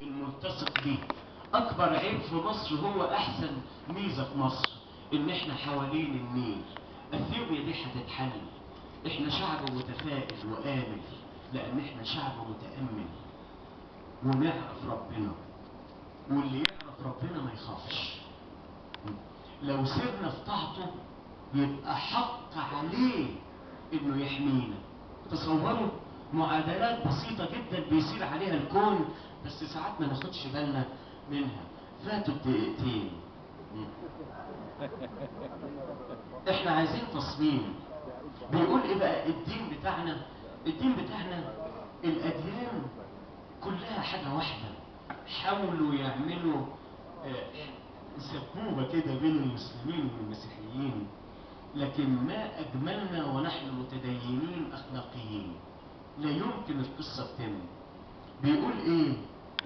الملتصق بيه. اكبر عيب في مصر هو احسن ميزه في مصر ان احنا حوالين النيل. اثيوبيا دي هتتحل. احنا شعب متفائل وآمل لان احنا شعب متأمل ونعرف ربنا، واللي يعرف ربنا ما يخافش. لو سرنا في طاعته يبقى حق عليه انه يحمينا. تصوروا معادلات بسيطة جدا بيسير عليها الكون، بس ساعات ما ناخدش بالنا منها. فاتوا الدقيقتين. احنا عايزين تصميم. بيقول ايه بقى الدين بتاعنا؟ الدين بتاعنا الاديان كلها حاجة واحدة. حاولوا يعملوا سبوبة كده بين المسلمين والمسيحيين، لكن ما أجملنا ونحن متدينين أخلاقيين. لا يمكن القصة تتم. بيقول إيه؟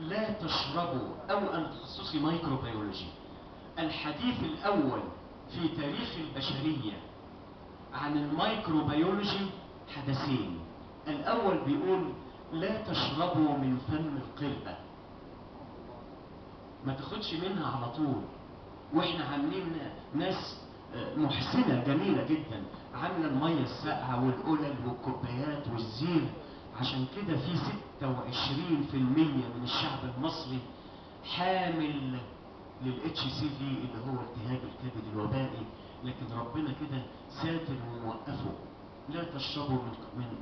لا تشربوا، أو أن تخصصي مايكروبيولوجي. الحديث الأول في تاريخ البشرية عن الميكروبيولوجي حدثين. الأول بيقول لا تشربوا من فم القردة، ما تاخدش منها على طول. واحنا عاملين ناس محسنة جميلة جدا، عاملة المية الساقعة والقلل والكوبايات والزير. عشان كده في 26% من الشعب المصري حامل للHCV اللي هو التهاب الكبد الوبائي، لكن ربنا كده ساتر وموقفه. لا تشربوا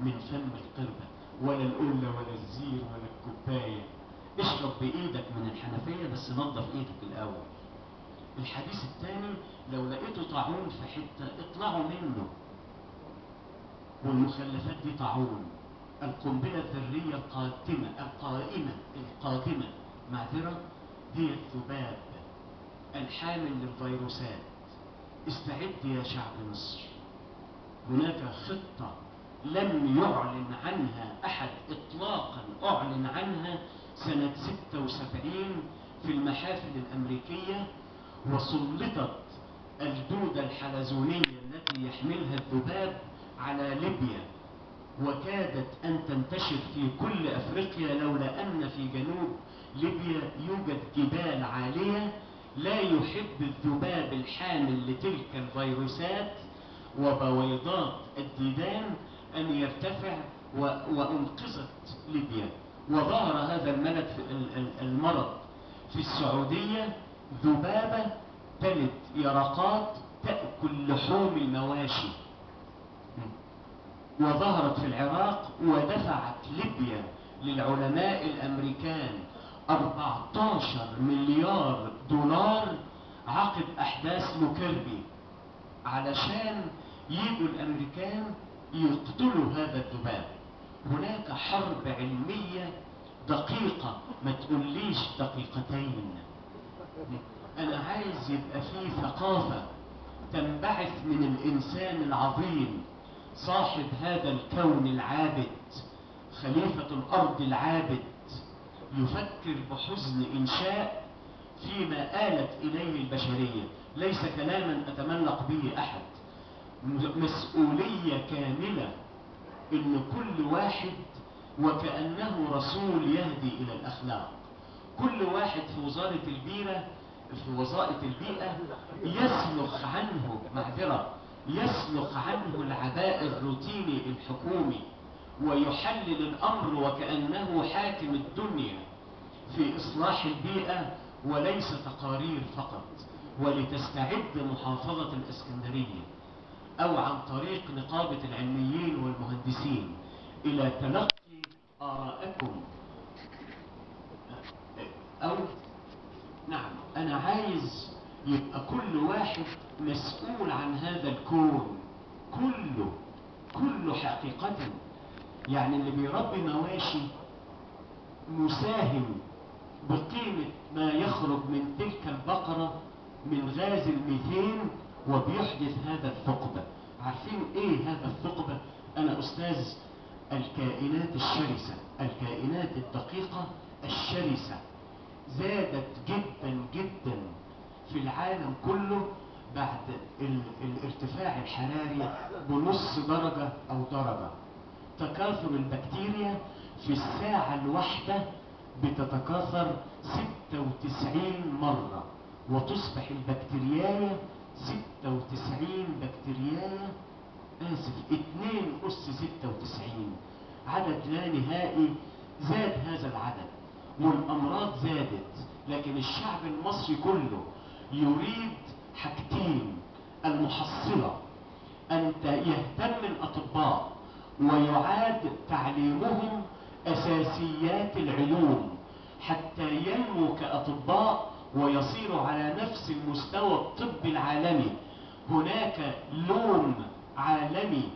من فم القربة، ولا القلة ولا الزير ولا الكوباية. اشرب بإيدك من الحنفية، بس نظف إيدك الأول. الحديث الثاني لو لقيتوا طاعون في حتة اطلعوا منه. والمخلفات دي طاعون. القنبلة الذرية القادمة معذرة هي الذباب الحامل للفيروسات. استعد يا شعب مصر. هناك خطة لم يعلن عنها أحد إطلاقا، أعلن عنها سنة 76 في المحافل الأمريكية، وسلطت الدودة الحلزونية التي يحملها الذباب على ليبيا، وكادت أن تنتشر في كل أفريقيا، لولا أن في جنوب ليبيا يوجد جبال عالية لا يحب الذباب الحامل لتلك الفيروسات وبويضات الديدان أن يرتفع، وأنقذت ليبيا. وظهر هذا المرض في السعودية. ذبابة تلد يرقات تأكل لحوم المواشي. وظهرت في العراق، ودفعت ليبيا للعلماء الأمريكان 14 مليار دولار عقب أحداث لوكيربي علشان يجوا الأمريكان يقتلوا هذا الذباب. هناك حرب علمية دقيقة، ما تقوليش دقيقتين. أنا عايز يبقى فيه ثقافة تنبعث من الإنسان العظيم صاحب هذا الكون العابد، خليفة الأرض العابد، يفكر بحزن إنشاء فيما آلت إليه البشرية. ليس كلاما أتملق به أحد، مسؤولية كاملة. إن كل واحد وكأنه رسول يهدي إلى الأخلاق. كل واحد في وزارة البيئة، في وظائف البيئة، يسلخ عنه العباء الروتيني الحكومي، ويحلل الأمر وكأنه حاكم الدنيا في إصلاح البيئة وليس تقارير فقط. ولتستعد محافظة الإسكندرية أو عن طريق نقابة العلميين والمهندسين إلى تلقي آرائكم، أو نعم، أنا عايز يبقى كل واحد مسؤول عن هذا الكون كله حقيقة. يعني اللي بيربي مواشي مساهم بقيمة ما يخرج من تلك البقرة من غاز الميثين، وبيحدث هذا الثقب. عارفين ايه هذا الثقب؟ انا استاذ الكائنات الشرسة، الكائنات الدقيقة الشرسة زادت جدا جدا في العالم كله بعد الارتفاع الحراري بنص درجة او درجة. تكاثر البكتيريا في الساعة الواحدة بتتكاثر 96 مرة، وتصبح البكتيرياية 96 بكتيرياية، آسف 2 أس 96، عدد لا نهائي. زاد هذا العدد والأمراض زادت، لكن الشعب المصري كله يريد حاجتين: المحصلة، أن يهتم الأطباء ويعاد تعليمهم أساسيات العلوم حتى ينمو كأطباء ويصيروا على نفس المستوى الطبي العالمي. هناك لوم عالمي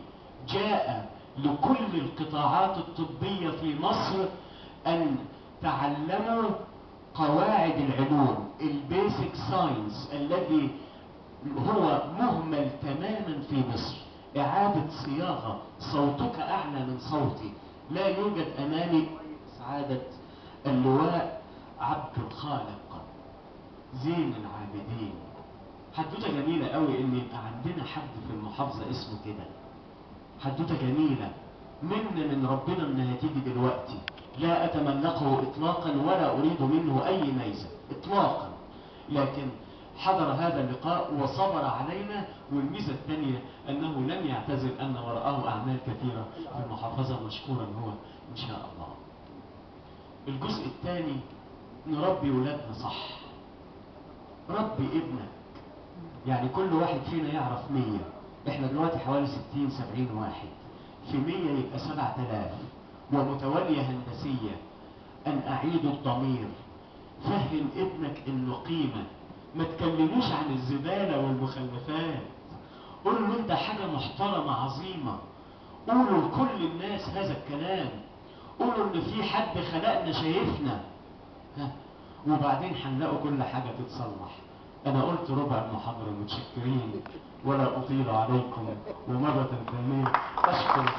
جاء لكل القطاعات الطبية في مصر أن تعلموا قواعد العلوم، البيسك ساينس الذي هو مهمل تماما في مصر. إعادة صياغة. صوتك أعلى من صوتي. لا يوجد أمامي سعادة اللواء عبد الخالق زين العابدين. حدوته جميلة قوي إن يبقى عندنا حد في المحافظة اسمه كده. حدوته جميلة من ربنا إنها تيجي دلوقتي. لا أتملقه إطلاقا ولا أريد منه أي ميزة إطلاقا، لكن حضر هذا اللقاء وصبر علينا. والميزة الثانية أنه لم يعتزل، أن وراءه أعمال كثيرة في المحافظة، مشكورا هو إن شاء الله. الجزء الثاني: نربي ولادنا صح. ربي ابنك. يعني كل واحد فينا يعرف 100. احنا دلوقتي حوالي 60-70 واحد، في 100 يبقى 7000. ومتولية هندسية: أن أعيد الضمير. فهم ابنك إنه قيمة. ما تكلموش عن الزبالة والمخلفات، قولوا له انت حاجة محترمة عظيمة. قولوا لكل الناس هذا الكلام. قولوا ان في حد خلقنا شايفنا. وبعدين هنلاقوا كل حاجة تتصلح. انا قلت ربع المحاضرة، متشكرين ولا اطيل عليكم. ومرة ثانية اشكر